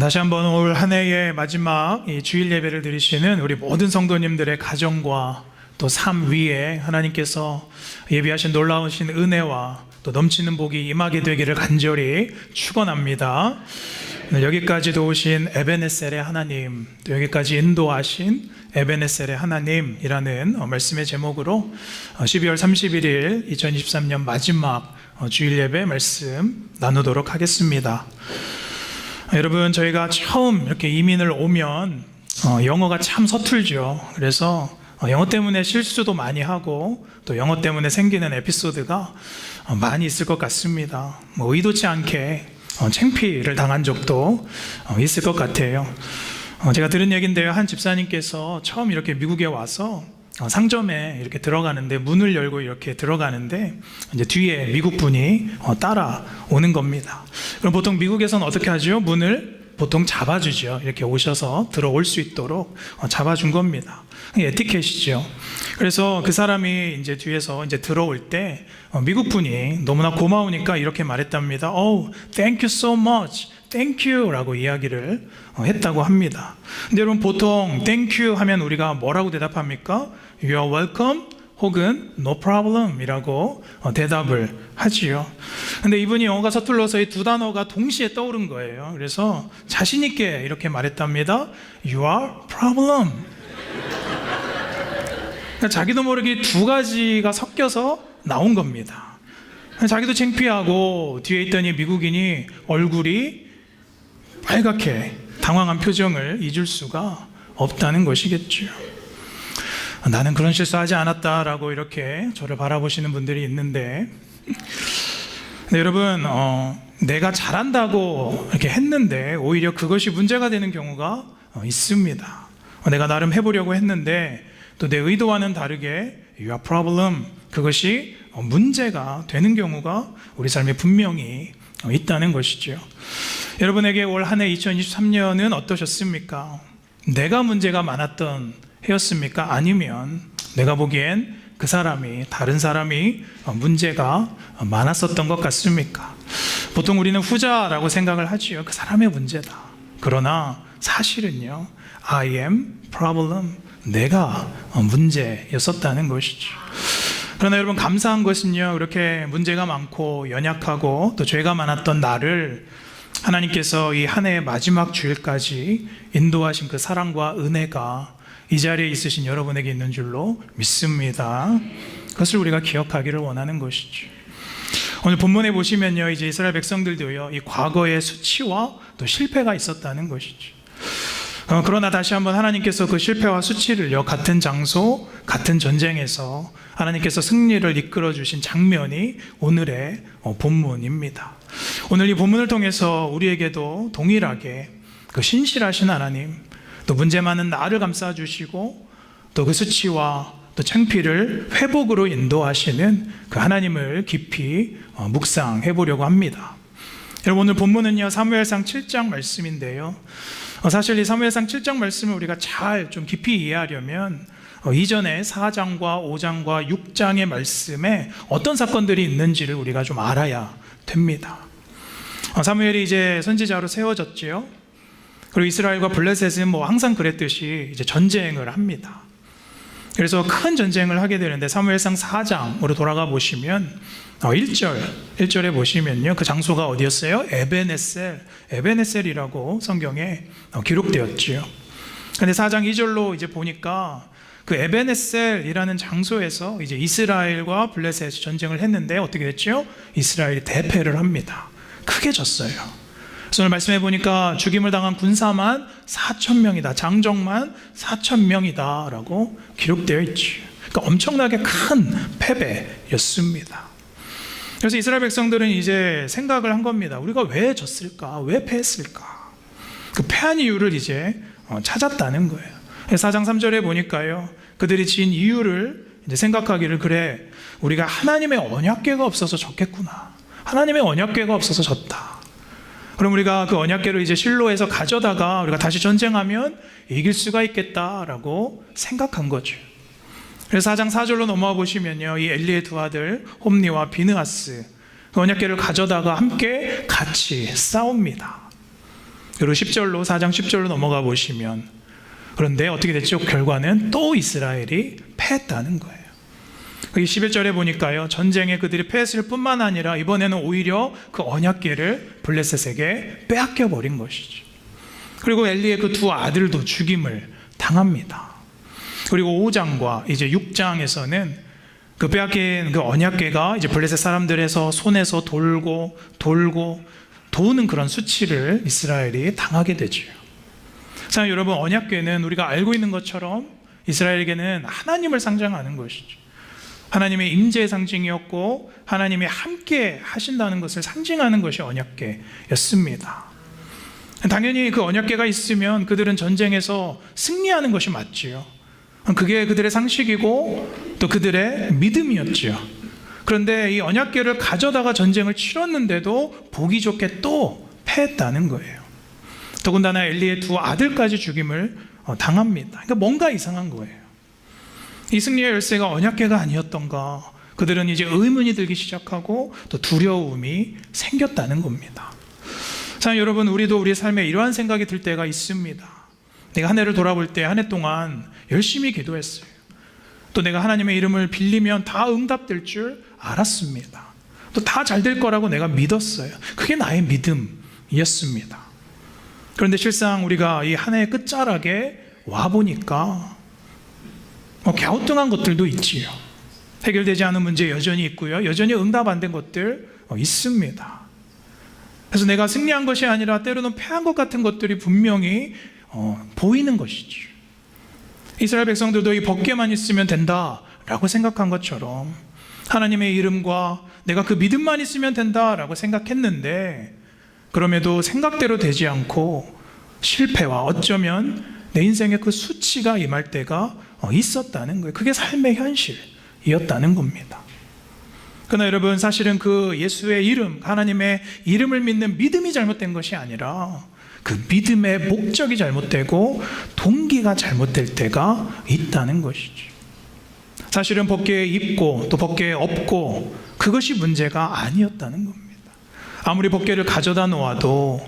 다시 한번 올 한 해의 마지막 이 주일 예배를 드리시는 우리 모든 성도님들의 가정과 또 삶 위에 하나님께서 예비하신 놀라우신 은혜와 또 넘치는 복이 임하게 되기를 간절히 축원합니다. 여기까지 도우신 에베네셀의 하나님, 또 여기까지 인도하신 에베네셀의 하나님이라는 말씀의 제목으로 12월 31일 2023년 마지막 주일 예배 말씀 나누도록 하겠습니다. 여러분, 저희가 처음 이렇게 이민을 오면 영어가 참 서툴죠. 그래서 영어 때문에 실수도 많이 하고 또 영어 때문에 생기는 에피소드가 많이 있을 것 같습니다. 의도치 않게 창피를 당한 적도 있을 것 같아요. 제가 들은 얘기인데요, 한 집사님께서 처음 이렇게 미국에 와서 상점에 이렇게 들어가는데, 문을 열고 이렇게 들어가는데 이제 뒤에 미국 분이 따라오는 겁니다. 그럼 보통 미국에서는 어떻게 하죠? 문을 보통 잡아주죠. 이렇게 오셔서 들어올 수 있도록 잡아준 겁니다. 에티켓이죠. 그래서 그 사람이 이제 뒤에서 이제 들어올 때 미국 분이 너무나 고마우니까 이렇게 말했답니다. Oh, thank you so much. Thank you 라고 이야기를 했다고 합니다. 근데 여러분, 보통 thank you 하면 우리가 뭐라고 대답합니까? You are welcome 혹은 no problem 이라고 대답을 하지요. 근데 이분이 영어가 서툴러서 이 두 단어가 동시에 떠오른 거예요. 그래서 자신 있게 이렇게 말했답니다. You are problem. 그러니까 자기도 모르게 두 가지가 섞여서 나온 겁니다. 자기도 창피하고 뒤에 있던 이 미국인이 얼굴이 빨갛게 당황한 표정을 잊을 수가 없다는 것이겠죠. 나는 그런 실수하지 않았다라고 이렇게 저를 바라보시는 분들이 있는데, 근데 여러분, 내가 잘한다고 이렇게 했는데 오히려 그것이 문제가 되는 경우가 있습니다. 내가 나름 해보려고 했는데 또 내 의도와는 다르게 You are problem, 그것이 문제가 되는 경우가 우리 삶에 분명히 있다는 것이죠. 여러분에게 올 한 해 2023년은 어떠셨습니까? 내가 문제가 많았던 해였습니까? 아니면 내가 보기엔 그 사람이, 다른 사람이 문제가 많았었던 것 같습니까? 보통 우리는 후자라고 생각을 하지요. 그 사람의 문제다. 그러나 사실은요, I am problem, 내가 문제였었다는 것이죠. 그러나 여러분, 감사한 것은요, 그렇게 문제가 많고 연약하고 또 죄가 많았던 나를 하나님께서 이 한 해의 마지막 주일까지 인도하신 그 사랑과 은혜가 이 자리에 있으신 여러분에게 있는 줄로 믿습니다. 그것을 우리가 기억하기를 원하는 것이죠. 오늘 본문에 보시면요, 이제 이스라엘 백성들도요, 이 과거의 수치와 또 실패가 있었다는 것이죠. 그러나 다시 한번 하나님께서 그 실패와 수치를요, 같은 장소, 같은 전쟁에서 하나님께서 승리를 이끌어 주신 장면이 오늘의 본문입니다. 오늘 이 본문을 통해서 우리에게도 동일하게 그 신실하신 하나님, 또 문제 많은 나를 감싸 주시고 또 그 수치와 또 창피를 회복으로 인도하시는 그 하나님을 깊이 묵상해 보려고 합니다. 여러분, 오늘 본문은요, 사무엘상 7장 말씀인데요, 사실 이 사무엘상 7장 말씀을 우리가 잘 좀 깊이 이해하려면 이전에 4장과 5장과 6장의 말씀에 어떤 사건들이 있는지를 우리가 좀 알아야 됩니다. 사무엘이 이제 선지자로 세워졌지요. 그리고 이스라엘과 블레셋은 항상 그랬듯이 이제 전쟁을 합니다. 그래서 큰 전쟁을 하게 되는데, 사무엘상 4장으로 돌아가 보시면 1절에 보시면요, 그 장소가 어디였어요? 에베네셀이라고 성경에 기록되었지요. 근데 4장 2절로 이제 보니까 그 에베네셀이라는 장소에서 이제 이스라엘과 블레셋이 전쟁을 했는데 어떻게 됐죠? 이스라엘이 대패를 합니다. 크게 졌어요. 그래서 오늘 말씀해 보니까 죽임을 당한 군사만 4,000명이다, 장정만 4,000명이다 라고 기록되어 있죠. 그러니까 엄청나게 큰 패배였습니다. 그래서 이스라엘 백성들은 이제 생각을 한 겁니다. 우리가 왜 졌을까? 왜 패했을까? 그 패한 이유를 이제 찾았다는 거예요. 4장 3절에 보니까요, 그들이 지은 이유를 이제 생각하기를, 그래, 우리가 하나님의 언약궤가 없어서 졌겠구나. 하나님의 언약궤가 없어서 졌다. 그럼 우리가 그 언약궤를 이제 실로에서 가져다가 우리가 다시 전쟁하면 이길 수가 있겠다라고 생각한 거죠. 그래서 4장 4절로 넘어와 보시면요, 이 엘리의 두 아들 홈니와 비느하스 그 언약궤를 가져다가 함께 같이 싸웁니다. 그리고 10절로 4장 10절로 넘어가 보시면 그런데 어떻게 됐죠? 결과는 또 이스라엘이 패했다는 거예요. 11절에 보니까요, 전쟁에 그들이 패했을 뿐만 아니라 이번에는 오히려 그 언약궤를 블레셋에게 빼앗겨 버린 것이죠. 그리고 엘리의 그 두 아들도 죽임을 당합니다. 그리고 5장과 이제 6장에서는 그 빼앗긴 그 언약궤가 이제 블레셋 사람들에서 손에서 돌고 도는 그런 수치를 이스라엘이 당하게 되죠. 자, 여러분, 언약궤는 우리가 알고 있는 것처럼 이스라엘에게는 하나님을 상징하는 것이죠. 하나님의 임재의 상징이었고 하나님이 함께 하신다는 것을 상징하는 것이 언약궤였습니다. 당연히 그 언약궤가 있으면 그들은 전쟁에서 승리하는 것이 맞지요. 그게 그들의 상식이고 또 그들의 믿음이었지요. 그런데 이 언약궤를 가져다가 전쟁을 치렀는데도 보기 좋게 또 패했다는 거예요. 더군다나 엘리의 두 아들까지 죽임을 당합니다. 그러니까 뭔가 이상한 거예요. 이 승리의 열쇠가 언약궤가 아니었던가, 그들은 이제 의문이 들기 시작하고 또 두려움이 생겼다는 겁니다. 자, 여러분, 우리도 우리 삶에 이러한 생각이 들 때가 있습니다. 내가 한 해를 돌아볼 때 한 해 동안 열심히 기도했어요. 또 내가 하나님의 이름을 빌리면 다 응답될 줄 알았습니다. 또 다 잘 될 거라고 내가 믿었어요. 그게 나의 믿음이었습니다. 그런데 실상 우리가 이 한 해의 끝자락에 와보니까 갸우뚱한 것들도 있지요. 해결되지 않은 문제 여전히 있고요. 여전히 응답 안 된 것들 있습니다. 그래서 내가 승리한 것이 아니라 때로는 패한 것 같은 것들이 분명히 보이는 것이죠. 이스라엘 백성들도 이 법궤만 있으면 된다라고 생각한 것처럼 하나님의 이름과 내가 그 믿음만 있으면 된다라고 생각했는데, 그럼에도 생각대로 되지 않고 실패와 어쩌면 내 인생에 그 수치가 임할 때가 있었다는 거예요. 그게 삶의 현실이었다는 겁니다. 그러나 여러분, 사실은 그 예수의 이름, 하나님의 이름을 믿는 믿음이 잘못된 것이 아니라 그 믿음의 목적이 잘못되고 동기가 잘못될 때가 있다는 것이죠. 사실은 법궤에 있고 또 법궤에 없고 그것이 문제가 아니었다는 겁니다. 아무리 법궤를 가져다 놓아도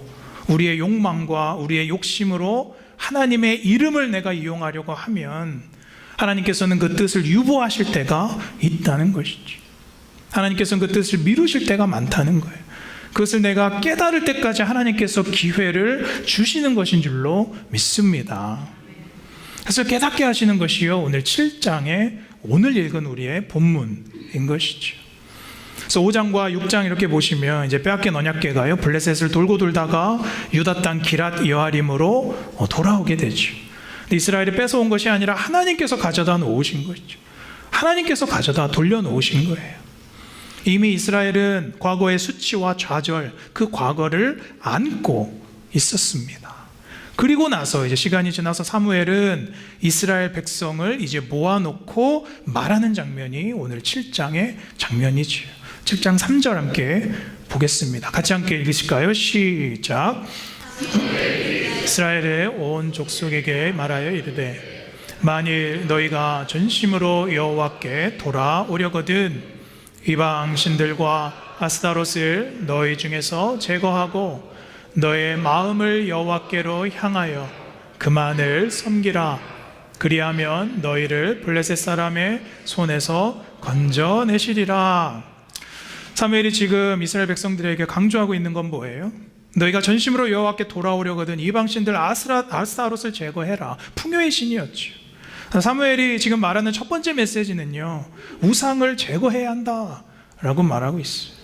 우리의 욕망과 우리의 욕심으로 하나님의 이름을 내가 이용하려고 하면 하나님께서는 그 뜻을 유보하실 때가 있다는 것이죠. 하나님께서는 그 뜻을 미루실 때가 많다는 거예요. 그것을 내가 깨달을 때까지 하나님께서 기회를 주시는 것인 줄로 믿습니다. 그래서 깨닫게 하시는 것이요, 오늘 7장에 오늘 읽은 우리의 본문인 것이죠. 그래서 5장과 6장 이렇게 보시면 이제 빼앗긴 언약궤가요, 블레셋을 돌고 돌다가 유다 땅 기랏 여아림으로 돌아오게 되죠. 이스라엘이 뺏어온 것이 아니라 하나님께서 가져다 놓으신 것이죠. 하나님께서 가져다 돌려놓으신 거예요. 이미 이스라엘은 과거의 수치와 좌절, 그 과거를 안고 있었습니다. 그리고 나서 이제 시간이 지나서 사무엘은 이스라엘 백성을 이제 모아놓고 말하는 장면이 오늘 7장의 장면이지요. 7장 3절 함께 보겠습니다. 같이 함께 읽으실까요? 시작. 이스라엘의 온 족속에게 말하여 이르되, 만일 너희가 전심으로 여호와께 돌아오려거든 이방 신들과 아스타롯을 너희 중에서 제거하고 너의 마음을 여호와께로 향하여 그만을 섬기라. 그리하면 너희를 블레셋 사람의 손에서 건져내시리라. 사무엘이 지금 이스라엘 백성들에게 강조하고 있는 건 뭐예요? 너희가 전심으로 여호와께 돌아오려거든 이방 신들 아스타롯을 제거해라. 풍요의 신이었죠. 사무엘이 지금 말하는 첫 번째 메시지는요, 우상을 제거해야 한다라고 말하고 있어요.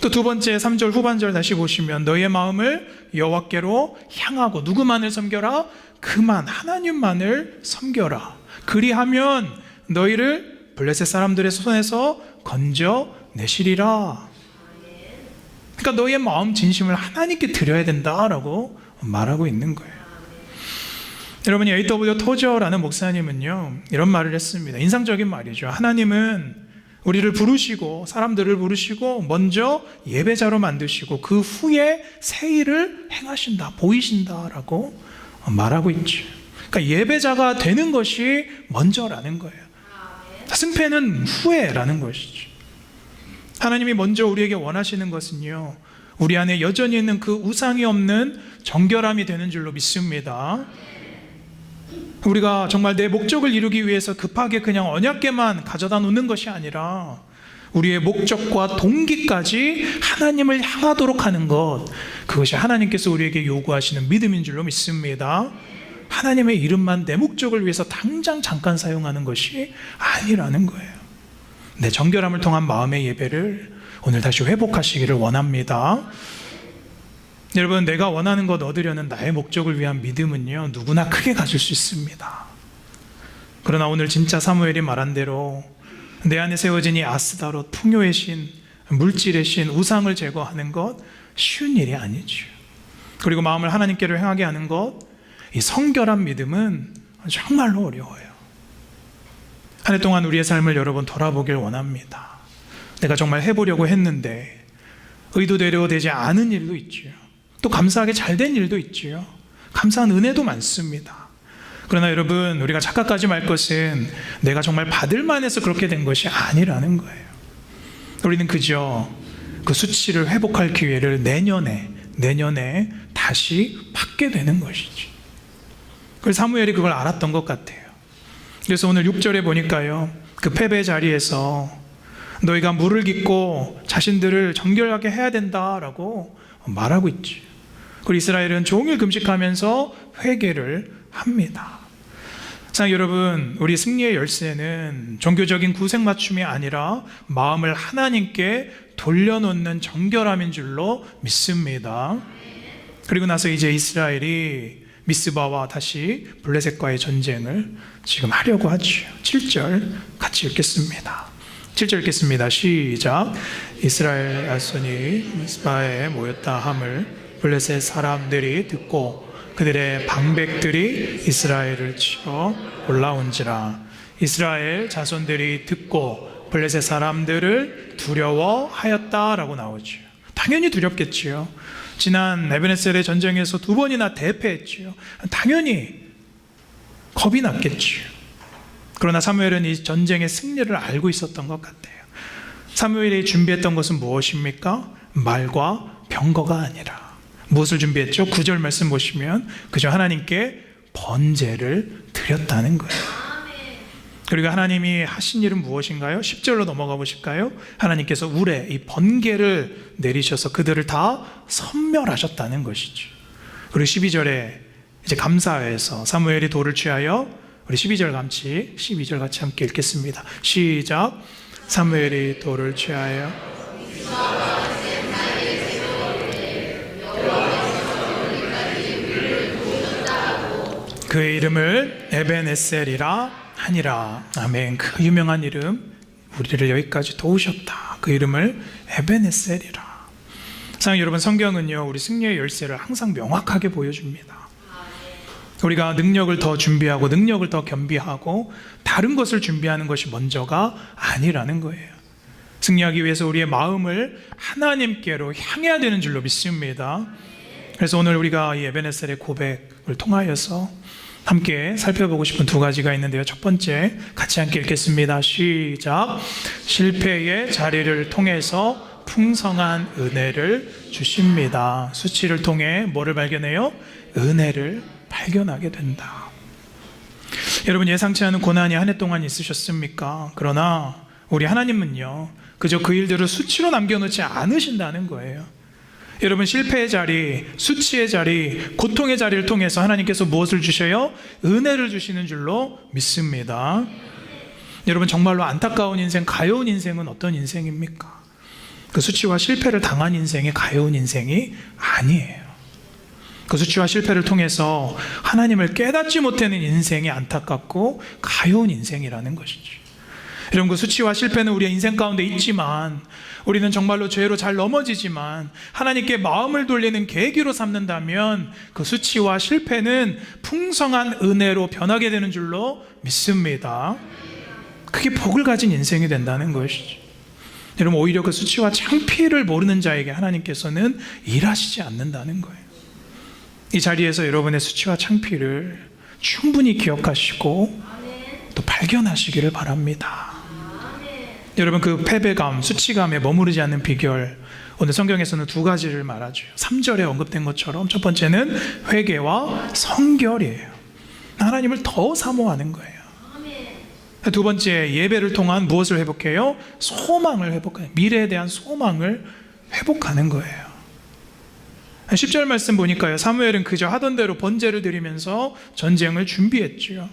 또 두 번째 3절 후반절 다시 보시면 너희의 마음을 여호와께로 향하고 누구만을 섬겨라? 그만 하나님만을 섬겨라. 그리하면 너희를 블레셋 사람들의 손에서 건져내시리라. 그러니까 너희의 마음 진심을 하나님께 드려야 된다라고 말하고 있는 거예요. 여러분, A.W. 토저라는 목사님은요, 이런 말을 했습니다. 인상적인 말이죠. 하나님은 우리를 부르시고 사람들을 부르시고 먼저 예배자로 만드시고 그 후에 새 일을 행하신다, 보이신다라고 말하고 있죠. 그러니까 예배자가 되는 것이 먼저라는 거예요. 승패는 후에라는 것이죠. 하나님이 먼저 우리에게 원하시는 것은요, 우리 안에 여전히 있는 그 우상이 없는 정결함이 되는 줄로 믿습니다. 우리가 정말 내 목적을 이루기 위해서 급하게 그냥 언약궤만 가져다 놓는 것이 아니라 우리의 목적과 동기까지 하나님을 향하도록 하는 것, 그것이 하나님께서 우리에게 요구하시는 믿음인 줄로 믿습니다. 하나님의 이름만 내 목적을 위해서 당장 잠깐 사용하는 것이 아니라는 거예요. 내 정결함을 통한 마음의 예배를 오늘 다시 회복하시기를 원합니다. 여러분, 내가 원하는 것 얻으려는 나의 목적을 위한 믿음은요, 누구나 크게 가질 수 있습니다. 그러나 오늘 진짜 사무엘이 말한 대로 내 안에 세워진 이 아스다롯, 풍요의 신, 물질의 신, 우상을 제거하는 것 쉬운 일이 아니죠. 그리고 마음을 하나님께로 향하게 하는 것, 이 성결한 믿음은 정말로 어려워요. 한 해 동안 우리의 삶을 여러분 돌아보길 원합니다. 내가 정말 해보려고 했는데 의도대로 되지 않은 일도 있죠. 또 감사하게 잘 된 일도 있죠. 감사한 은혜도 많습니다. 그러나 여러분, 우리가 착각하지 말 것은 내가 정말 받을 만해서 그렇게 된 것이 아니라는 거예요. 우리는 그저 그 수치를 회복할 기회를 내년에 다시 받게 되는 것이죠. 그래서 사무엘이 그걸 알았던 것 같아요. 그래서 오늘 6절에 보니까요, 그 패배 자리에서 너희가 물을 깃고 자신들을 정결하게 해야 된다라고 말하고 있죠. 그리고 이스라엘은 종일 금식하면서 회개를 합니다. 자, 여러분, 우리 승리의 열쇠는 종교적인 구색 맞춤이 아니라 마음을 하나님께 돌려놓는 정결함인 줄로 믿습니다. 그리고 나서 이제 이스라엘이 미스바와 다시 블레셋과의 전쟁을 지금 하려고 하죠. 7절 같이 읽겠습니다. 7절 읽겠습니다. 시작. 이스라엘 자손이 미스바에 모였다 함을 블레셋 사람들이 듣고 그들의 방백들이 이스라엘을 치러 올라온지라. 이스라엘 자손들이 듣고 블레셋 사람들을 두려워하였다라고 나오죠. 당연히 두렵겠지요. 지난 에베네셀의 전쟁에서 2번이나 대패했지요. 당연히 겁이 났겠지요. 그러나 사무엘은 이 전쟁의 승리를 알고 있었던 것 같아요. 사무엘이 준비했던 것은 무엇입니까? 말과 병거가 아니라 무엇을 준비했죠? 9절 말씀 보시면 그저 하나님께 번제를 드렸다는 거예요. 그리고 하나님이 하신 일은 무엇인가요? 10절로 넘어가 보실까요? 하나님께서 우레, 이 번개를 내리셔서 그들을 다 섬멸하셨다는 것이죠. 그리고 12절에 이제 감사회에서 사무엘이 돌을 취하여, 우리 12절 같이 함께 읽겠습니다. 시작. 사무엘이 돌을 취하여 그의 이름을 에벤에셀이라 하니라. 아멘. 그 유명한 이름, 우리를 여기까지 도우셨다. 그 이름을 에벤에셀이라. 사랑하는 여러분, 성경은요, 우리 승리의 열쇠를 항상 명확하게 보여줍니다. 우리가 능력을 더 준비하고 능력을 더 겸비하고 다른 것을 준비하는 것이 먼저가 아니라는 거예요. 승리하기 위해서 우리의 마음을 하나님께로 향해야 되는 줄로 믿습니다. 그래서 오늘 우리가 이 에벤에셀의 고백을 통하여서 함께 살펴보고 싶은 2가지가 있는데요. 첫 번째, 같이 함께 읽겠습니다. 시작. 실패의 자리를 통해서 풍성한 은혜를 주십니다. 수치를 통해 뭐를 발견해요? 은혜를 발견하게 된다. 여러분, 예상치 않은 고난이 한 해 동안 있으셨습니까? 그러나 우리 하나님은요, 그저 그 일들을 수치로 남겨놓지 않으신다는 거예요. 여러분, 실패의 자리, 수치의 자리, 고통의 자리를 통해서 하나님께서 무엇을 주셔요? 은혜를 주시는 줄로 믿습니다. 여러분, 정말로 안타까운 인생, 가여운 인생은 어떤 인생입니까? 그 수치와 실패를 당한 인생이 가여운 인생이 아니에요. 그 수치와 실패를 통해서 하나님을 깨닫지 못하는 인생이 안타깝고 가여운 인생이라는 것이죠. 여러분, 그 수치와 실패는 우리의 인생 가운데 있지만, 우리는 정말로 죄로 잘 넘어지지만 하나님께 마음을 돌리는 계기로 삼는다면 그 수치와 실패는 풍성한 은혜로 변하게 되는 줄로 믿습니다. 그게 복을 가진 인생이 된다는 것이죠. 여러분, 오히려 그 수치와 창피를 모르는 자에게 하나님께서는 일하시지 않는다는 거예요. 이 자리에서 여러분의 수치와 창피를 충분히 기억하시고 또 발견하시기를 바랍니다. 여러분, 그 패배감, 수치감에 머무르지 않는 비결, 오늘 성경에서는 두 가지를 말하죠. 3절에 언급된 것처럼 첫 번째는 회개와 성결이에요. 하나님을 더 사모하는 거예요. 두 번째, 예배를 통한 무엇을 회복해요? 소망을 회복해요. 미래에 대한 소망을 회복하는 거예요. 10절 말씀 보니까요, 사무엘은 그저 하던 대로 번제를 드리면서 전쟁을 준비했죠.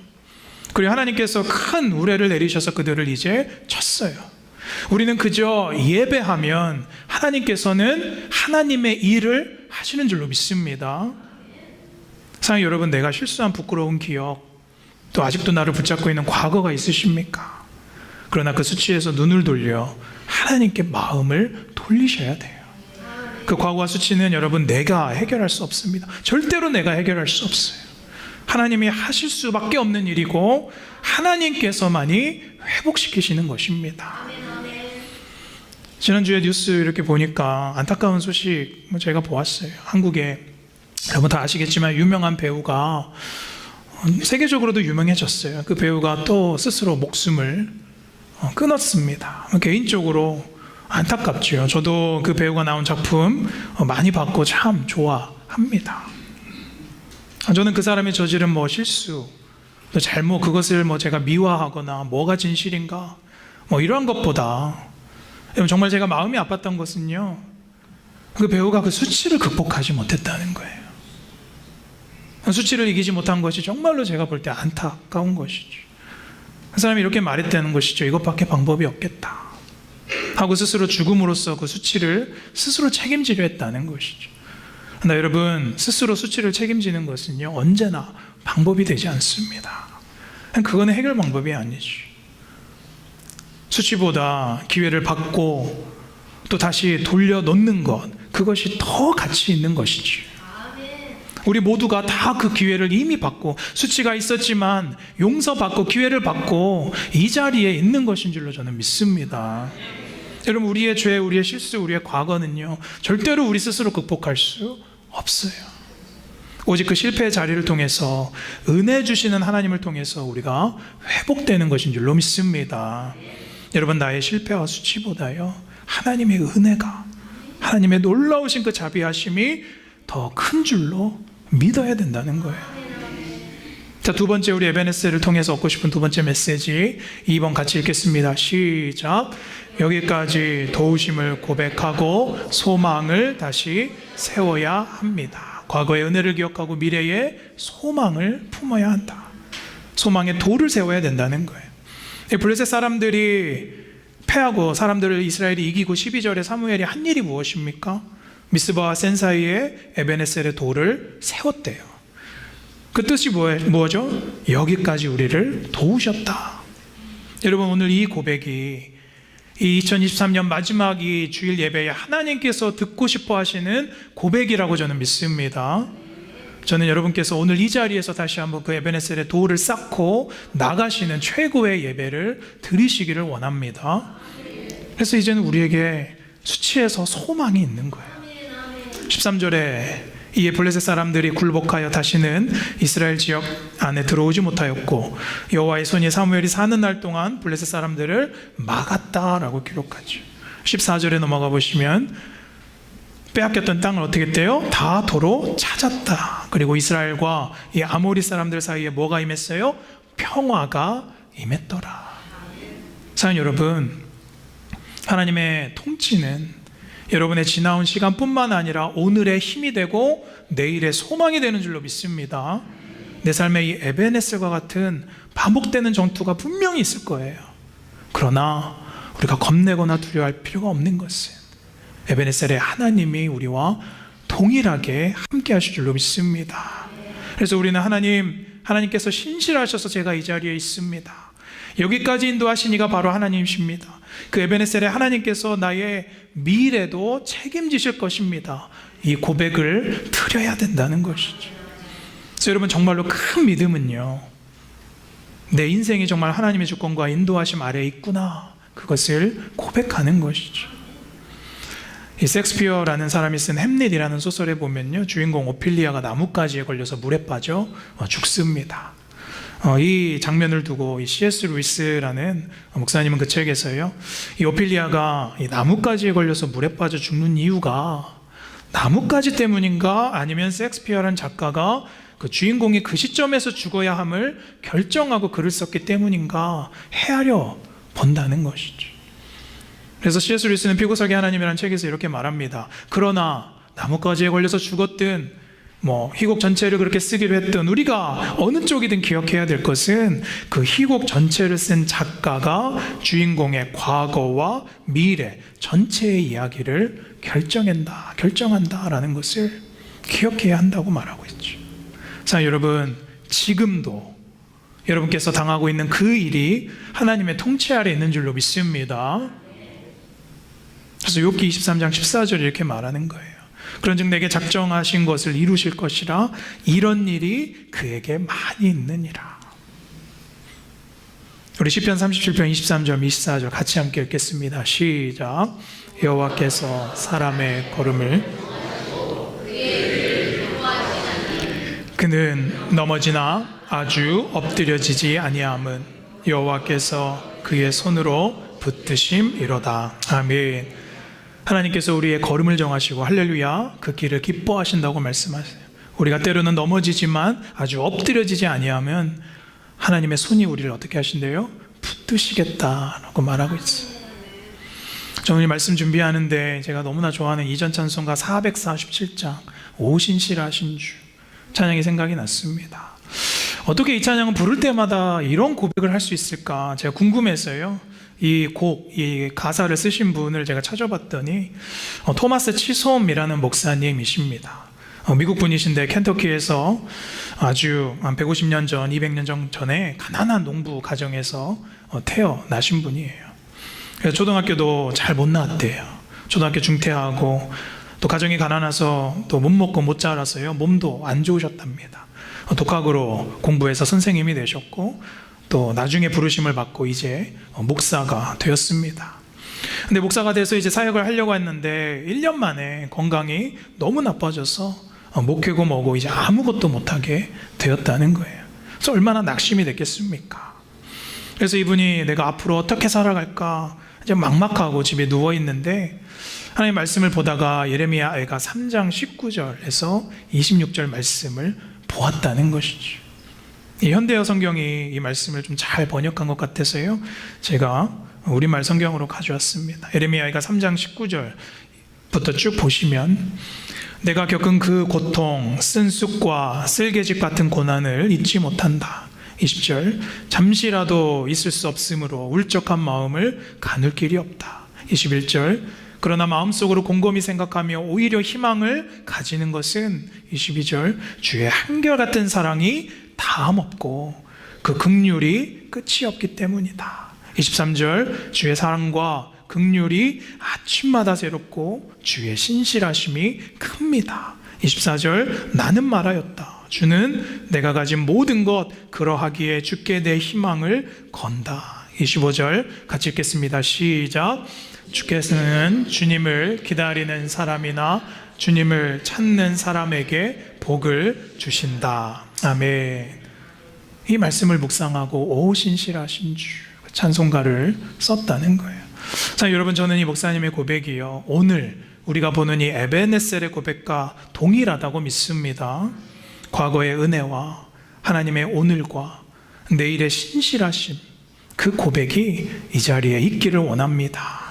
그리고 하나님께서 큰 우레를 내리셔서 그들을 이제 쳤어요. 우리는 그저 예배하면 하나님께서는 하나님의 일을 하시는 줄로 믿습니다. 사랑하는 여러분, 내가 실수한 부끄러운 기억, 또 아직도 나를 붙잡고 있는 과거가 있으십니까? 그러나 그 수치에서 눈을 돌려 하나님께 마음을 돌리셔야 돼요. 그 과거와 수치는 여러분, 내가 해결할 수 없습니다. 절대로 내가 해결할 수 없어요. 하나님이 하실 수밖에 없는 일이고 하나님께서만이 회복시키시는 것입니다. 지난주에 뉴스 이렇게 보니까 안타까운 소식 제가 보았어요. 한국에, 여러분 다 아시겠지만 유명한 배우가 세계적으로도 유명해졌어요. 그 배우가 또 스스로 목숨을 끊었습니다. 개인적으로 안타깝죠. 저도 그 배우가 나온 작품 많이 봤고 참 좋아합니다. 저는 그 사람이 저지른 실수, 또 잘못, 그것을 제가 미화하거나 뭐가 진실인가 이러한 것보다 정말 제가 마음이 아팠던 것은요, 그 배우가 그 수치를 극복하지 못했다는 거예요. 수치를 이기지 못한 것이 정말로 제가 볼 때 안타까운 것이죠. 그 사람이 이렇게 말했다는 것이죠. 이것밖에 방법이 없겠다 하고 스스로 죽음으로써 그 수치를 스스로 책임지려 했다는 것이죠. 그러나 여러분, 스스로 수치를 책임지는 것은요, 언제나 방법이 되지 않습니다. 그거는 해결 방법이 아니죠. 수치보다 기회를 받고 또 다시 돌려놓는 것, 그것이 더 가치 있는 것이죠. 우리 모두가 다 그 기회를 이미 받고, 수치가 있었지만 용서받고 기회를 받고 이 자리에 있는 것인 줄로 저는 믿습니다. 여러분, 우리의 죄, 우리의 실수, 우리의 과거는요, 절대로 우리 스스로 극복할 수 없어요. 오직 그 실패의 자리를 통해서, 은혜 주시는 하나님을 통해서 우리가 회복되는 것인 줄로 믿습니다. 여러분, 나의 실패와 수치보다요, 하나님의 은혜가, 하나님의 놀라우신 그 자비하심이 더 큰 줄로 믿어야 된다는 거예요. 자, 두 번째, 우리 에베네셀을 통해서 얻고 싶은 두 번째 메시지 2번 같이 읽겠습니다. 시작. 여기까지 도우심을 고백하고 소망을 다시 세워야 합니다. 과거의 은혜를 기억하고 미래의 소망을 품어야 한다. 소망의 돌을 세워야 된다는 거예요. 블레셋 사람들이 패하고 사람들을 이스라엘이 이기고 12절에 사무엘이 한 일이 무엇입니까? 미스바와 센 사이에 에베네셀의 돌을 세웠대요. 그 뜻이 뭐죠? 여기까지 우리를 도우셨다. 여러분, 오늘 이 고백이 이 2023년 마지막 이 주일 예배에 하나님께서 듣고 싶어 하시는 고백이라고 저는 믿습니다. 저는 여러분께서 오늘 이 자리에서 다시 한번 그 에베네셀의 돌을 쌓고 나가시는 최고의 예배를 드리시기를 원합니다. 그래서 이제는 우리에게 수치에서 소망이 있는 거예요. 13절에 이에 블레셋 사람들이 굴복하여 다시는 이스라엘 지역 안에 들어오지 못하였고 여호와의 손이 사무엘이 사는 날 동안 블레셋 사람들을 막았다라고 기록하죠. 14절에 넘어가 보시면 빼앗겼던 땅을 어떻게 했대요? 다 도로 찾았다. 그리고 이스라엘과 이 아모리 사람들 사이에 뭐가 임했어요? 평화가 임했더라. 사랑하는 여러분, 하나님의 통치는 여러분의 지나온 시간뿐만 아니라 오늘의 힘이 되고 내일의 소망이 되는 줄로 믿습니다. 내 삶에 이 에베네셀과 같은 반복되는 전투가 분명히 있을 거예요. 그러나 우리가 겁내거나 두려워할 필요가 없는 것은 에베네셀의 하나님이 우리와 동일하게 함께 하실 줄로 믿습니다. 그래서 우리는 하나님께서 신실하셔서 제가 이 자리에 있습니다. 여기까지 인도하신 이가 바로 하나님이십니다. 그 에베네셀의 하나님께서 나의 미래도 책임지실 것입니다. 이 고백을 드려야 된다는 것이죠. 그래서 여러분, 정말로 큰 믿음은요, 내 인생이 정말 하나님의 주권과 인도하심 아래에 있구나, 그것을 고백하는 것이죠. 이 섹스피어라는 사람이 쓴 햄릿이라는 소설에 보면요, 주인공 오피리아가 나뭇가지에 걸려서 물에 빠져 죽습니다. 이 장면을 두고 이 C.S. 루이스라는 목사님은 그 책에서요, 이 오피리아가 이 나뭇가지에 걸려서 물에 빠져 죽는 이유가 나뭇가지 때문인가, 아니면 셰익스피어라는 작가가 그 주인공이 그 시점에서 죽어야 함을 결정하고 글을 썼기 때문인가 헤아려 본다는 것이죠. 그래서 C.S. 루이스는 피고설계 하나님이라는 책에서 이렇게 말합니다. 그러나 나뭇가지에 걸려서 죽었든 희곡 전체를 그렇게 쓰기로 했던 우리가 어느 쪽이든 기억해야 될 것은 그 희곡 전체를 쓴 작가가 주인공의 과거와 미래 전체의 이야기를 결정한다라는 것을 기억해야 한다고 말하고 있죠. 자, 여러분, 지금도 여러분께서 당하고 있는 그 일이 하나님의 통치 아래 있는 줄로 믿습니다. 그래서 욥기 23장 14절에 이렇게 말하는 거예요. 그런즉 내게 작정하신 것을 이루실 것이라, 이런 일이 그에게 많이 있느니라. 우리 시편 37편 23절 24절 같이 함께 읽겠습니다. 시작. 여호와께서 사람의 걸음을 그는 넘어지나 아주 엎드려지지 아니함은 여호와께서 그의 손으로 붙드심이로다. 아멘. 하나님께서 우리의 걸음을 정하시고 할렐루야 그 길을 기뻐하신다고 말씀하세요. 우리가 때로는 넘어지지만 아주 엎드려지지 아니하면 하나님의 손이 우리를 어떻게 하신대요? 붙드시겠다라고 말하고 있어요. 저는 이 말씀 준비하는데 제가 너무나 좋아하는 이전 찬송가 447장 오신실하신 주 찬양이 생각이 났습니다. 어떻게 이 찬양은 부를 때마다 이런 고백을 할 수 있을까 제가 궁금해서요, 이 가사를 쓰신 분을 제가 찾아봤더니 토마스 치솜이라는 목사님이십니다. 미국 분이신데 켄터키에서 아주 한 150년 전, 200년 전에 가난한 농부 가정에서 태어나신 분이에요. 그래서 초등학교도 잘 못 나왔대요. 초등학교 중퇴하고 또 가정이 가난해서 또 못 먹고 못 자라서요, 몸도 안 좋으셨답니다. 독학으로 공부해서 선생님이 되셨고 또 나중에 부르심을 받고 이제 목사가 되었습니다. 근데 목사가 돼서 이제 사역을 하려고 했는데 1년 만에 건강이 너무 나빠져서 목회고 뭐고 이제 아무것도 못하게 되었다는 거예요. 그래서 얼마나 낙심이 됐겠습니까? 그래서 이분이 내가 앞으로 어떻게 살아갈까 이제 막막하고 집에 누워 있는데 하나님의 말씀을 보다가 예레미야가 3장 19절에서 26절 말씀을 보았다는 것이죠. 이 현대어 성경이 이 말씀을 좀 잘 번역한 것 같아서요, 제가 우리말 성경으로 가져왔습니다. 예레미야가 3장 19절부터 쭉 보시면 내가 겪은 그 고통, 쓴 쑥과 쓸개집 같은 고난을 잊지 못한다. 20절 잠시라도 있을 수 없으므로 울적한 마음을 가눌 길이 없다. 21절 그러나 마음속으로 곰곰이 생각하며 오히려 희망을 가지는 것은 22절 주의 한결같은 사랑이 다함없고 그 긍휼이 끝이 없기 때문이다. 23절 주의 사랑과 긍휼이 아침마다 새롭고 주의 신실하심이 큽니다. 24절 나는 말하였다. 주는 내가 가진 모든 것 그러하기에 주께 내 희망을 건다. 25절 같이 읽겠습니다. 시작. 주께서는 주님을 기다리는 사람이나 주님을 찾는 사람에게 복을 주신다. 아멘. 이 말씀을 묵상하고 오 신실하신 주 찬송가를 썼다는 거예요. 자, 여러분, 저는 이 목사님의 고백이요, 오늘 우리가 보는 이 에베네셀의 고백과 동일하다고 믿습니다. 과거의 은혜와 하나님의 오늘과 내일의 신실하심, 그 고백이 이 자리에 있기를 원합니다.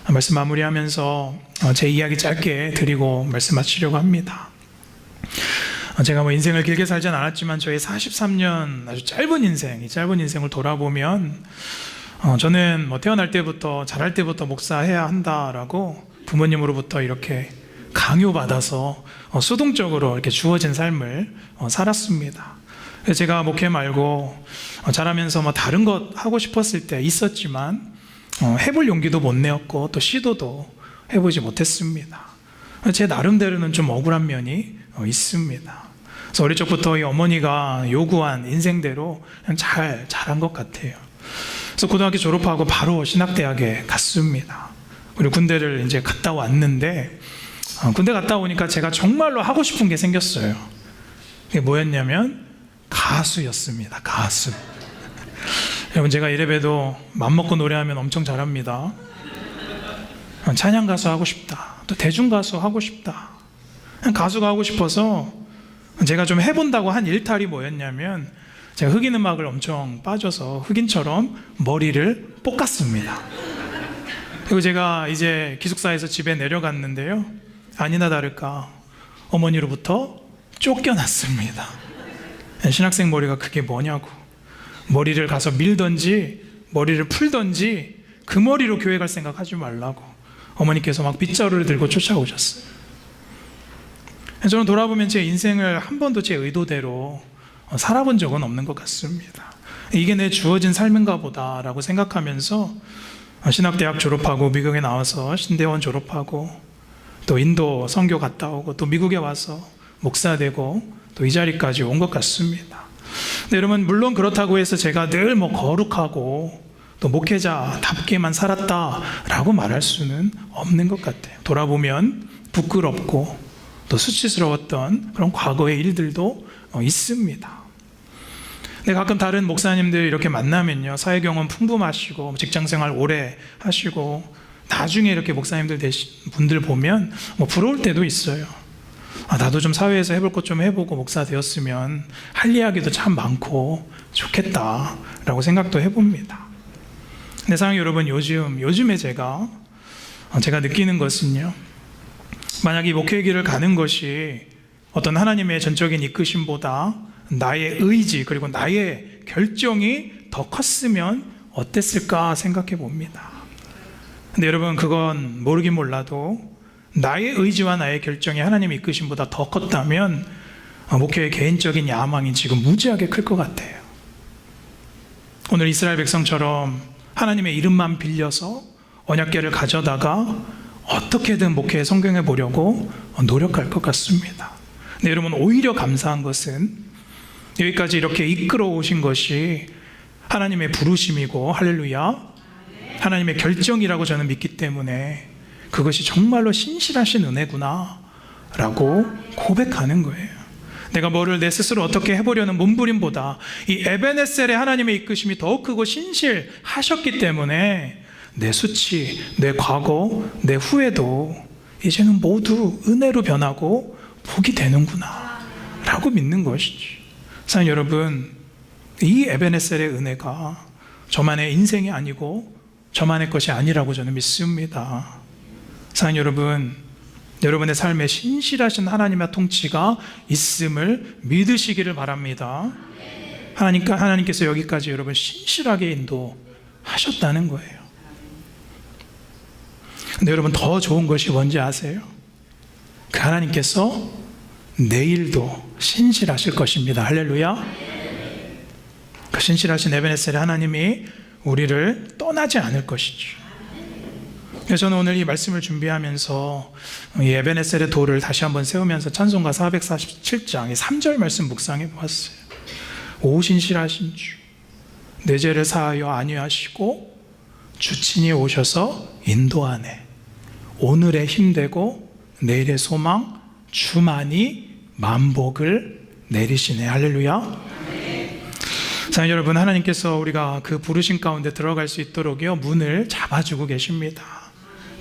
말씀 마무리하면서 제 이야기 짧게 드리고 말씀 마치려고 합니다. 제가 인생을 길게 살진 않았지만 저의 43년 아주 짧은 인생, 이 짧은 인생을 돌아보면 저는 태어날 때부터 자랄 때부터 목사해야 한다라고 부모님으로부터 이렇게 강요받아서 수동적으로 이렇게 주어진 삶을 살았습니다. 그래서 제가 목회 말고 자라면서 다른 것 하고 싶었을 때 있었지만 해볼 용기도 못 내었고 또 시도도 해보지 못했습니다. 제 나름대로는 좀 억울한 면이 있습니다. 그래서 어릴 적부터 이 어머니가 요구한 인생대로 그냥 잘 자란 것 같아요. 그래서 고등학교 졸업하고 바로 신학대학에 갔습니다. 그리고 군대를 이제 갔다 왔는데 군대 갔다 오니까 제가 정말로 하고 싶은 게 생겼어요. 그게 뭐였냐면 가수였습니다. 가수. 여러분, 제가 이래봬도 맘먹고 노래하면 엄청 잘합니다. 찬양 가수 하고 싶다, 또 대중 가수 하고 싶다, 가수가 하고 싶어서 제가 좀 해본다고 한 일탈이 뭐였냐면, 제가 흑인 음악을 엄청 빠져서 흑인처럼 머리를 볶았습니다. 그리고 제가 이제 기숙사에서 집에 내려갔는데요, 아니나 다를까 어머니로부터 쫓겨났습니다. 신학생 머리가 그게 뭐냐고, 머리를 가서 밀던지 머리를 풀던지 그 머리로 교회 갈 생각 하지 말라고 어머니께서 막 빗자루를 들고 쫓아오셨어요. 저는 돌아보면 제 인생을 한 번도 제 의도대로 살아본 적은 없는 것 같습니다. 이게 내 주어진 삶인가 보다라고 생각하면서 신학대학 졸업하고 미국에 나와서 신대원 졸업하고 또 인도 선교 갔다 오고 또 미국에 와서 목사 되고 또 이 자리까지 온 것 같습니다. 근데 여러분, 물론 그렇다고 해서 제가 늘 거룩하고 또 목회자답게만 살았다라고 말할 수는 없는 것 같아요. 돌아보면 부끄럽고 또 수치스러웠던 그런 과거의 일들도 있습니다. 근데 가끔 다른 목사님들 이렇게 만나면요, 사회 경험 풍부하시고 직장생활 오래 하시고 나중에 이렇게 목사님들 되신 분들 보면 부러울 때도 있어요. 나도 좀 사회에서 해볼 것 좀 해보고 목사 되었으면 할 이야기도 참 많고 좋겠다라고 생각도 해봅니다. 근데 사랑하는 여러분, 요즘에 제가 느끼는 것은요, 만약 이 목회 길을 가는 것이 어떤 하나님의 전적인 이끄심보다 나의 의지 그리고 나의 결정이 더 컸으면 어땠을까 생각해 봅니다. 근데 여러분, 그건 모르긴 몰라도 나의 의지와 나의 결정이 하나님의 이끄심보다 더 컸다면 목회의 개인적인 야망이 지금 무지하게 클 것 같아요. 오늘 이스라엘 백성처럼 하나님의 이름만 빌려서 언약궤를 가져다가 어떻게든 목회에 성공해 보려고 노력할 것 같습니다. 근데 여러분, 오히려 감사한 것은 여기까지 이렇게 이끌어 오신 것이 하나님의 부르심이고, 할렐루야, 하나님의 결정이라고 저는 믿기 때문에 그것이 정말로 신실하신 은혜구나 라고 고백하는 거예요. 내가 뭐를 내 스스로 어떻게 해보려는 몸부림보다 이 에베네셀의 하나님의 이끄심이 더 크고 신실하셨기 때문에 내 수치, 내 과거, 내 후회도 이제는 모두 은혜로 변하고 복이 되는구나 라고 믿는 것이지. 사랑하는 여러분, 이 에베네셀의 은혜가 저만의 인생이 아니고 저만의 것이 아니라고 저는 믿습니다. 사랑하는 여러분, 여러분의 삶에 신실하신 하나님의 통치가 있음을 믿으시기를 바랍니다. 하나님께서 여기까지 여러분 신실하게 인도하셨다는 거예요. 근데 여러분, 더 좋은 것이 뭔지 아세요? 그 하나님께서 내일도 신실하실 것입니다. 할렐루야. 그 신실하신 에베네셀의 하나님이 우리를 떠나지 않을 것이죠. 그래서 저는 오늘 이 말씀을 준비하면서 이 에베네셀의 돌을 다시 한번 세우면서 찬송가 447장 3절 말씀 묵상해 보았어요. 오 신실하신 주, 내 죄를 사하여 안위하시고 주친이 오셔서 인도하네. 오늘의 힘되고 내일의 소망, 주만이 만복을 내리시네. 할렐루야. 사랑하는 여러분, 하나님께서 우리가 그 부르심 가운데 들어갈 수 있도록요, 문을 잡아주고 계십니다.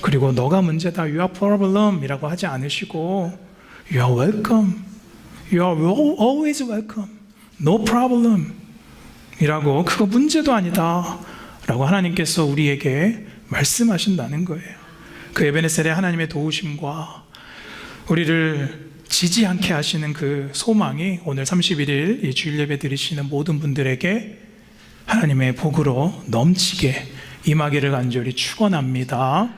그리고 너가 문제다, you are problem 이라고 하지 않으시고 you are welcome, you are always welcome, no problem 이라고, 그거 문제도 아니다 라고 하나님께서 우리에게 말씀하신다는 거예요. 그 에베네셀의 하나님의 도우심과 우리를 지지 않게 하시는 그 소망이 오늘 31일 이 주일 예배 드리시는 모든 분들에게 하나님의 복으로 넘치게 임하기를 간절히 축원합니다.